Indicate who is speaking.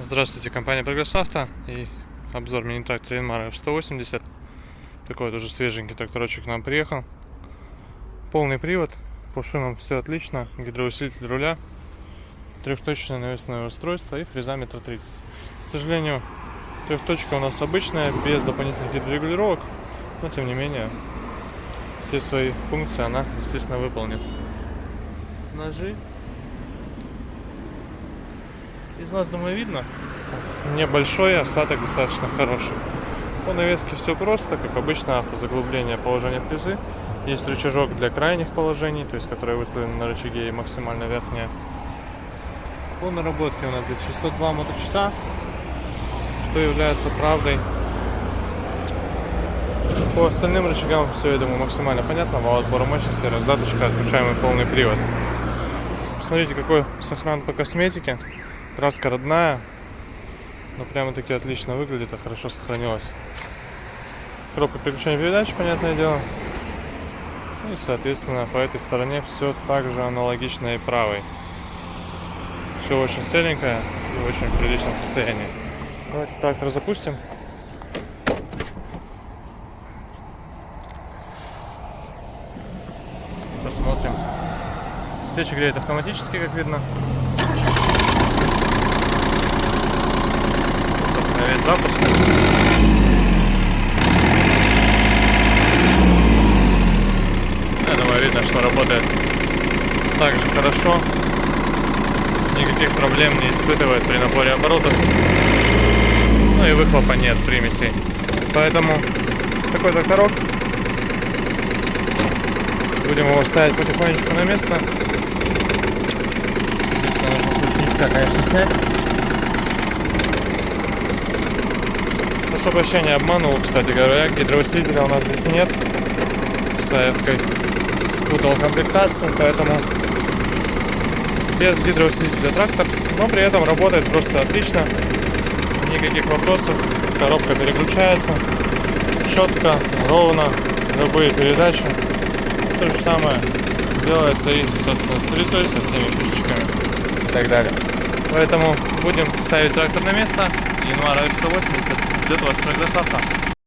Speaker 1: Здравствуйте, компания Прогресс Авто и обзор мини-трактора Янмара F180. Такой вот уже свеженький тракторочек к нам приехал. Полный привод, по шинам все отлично, гидроусилитель руля, трехточное навесное устройство и фреза 1,30 м. К сожалению, трехточка у нас обычная, без дополнительных гидрорегулировок, но тем не менее все свои функции она, естественно, выполнит. Ножи. Из нас, думаю, видно. Небольшой, остаток достаточно хороший. По навеске все просто, как обычно, автозаглубление, положение фрезы. Есть рычажок для крайних положений, то есть который выставлен на рычаге и максимально верхняя. По наработке у нас здесь 602 моточаса, что является правдой. По остальным рычагам все, я думаю, максимально понятно. Вал отбора мощности, раздаточка, отключаемый полный привод. Смотрите, какой сохран по косметике. Краска родная, но прямо таки отлично выглядит, а хорошо сохранилась. Коробка переключения передач, понятное дело. И, соответственно, по этой стороне все также аналогично и правой. Все очень целенькое и в очень приличном состоянии. Давайте трактор запустим. Посмотрим. Свечи греет автоматически, как видно. Собственно, весь запуск. Я думаю, видно, что работает так же хорошо. Никаких проблем не испытывает при наборе оборотов. Ну и выхлопа нет, примесей. Поэтому такой тракторок. Будем его ставить потихонечку на место. Единственное, нужно с ручничка, конечно, снять. Прошу прощения, обманул, кстати говоря, гидроусилителя у нас здесь нет. С АФ-кой спутал комплектацию, поэтому без гидроусилителя трактор, но при этом работает просто отлично. Никаких вопросов, коробка переключается четко, ровно, любые передачи. То же самое делается и, собственно, с рисой, со всеми фишечками и так далее. Поэтому будем ставить трактор на место. Янмара F180 ждет вас Прогресс Авто.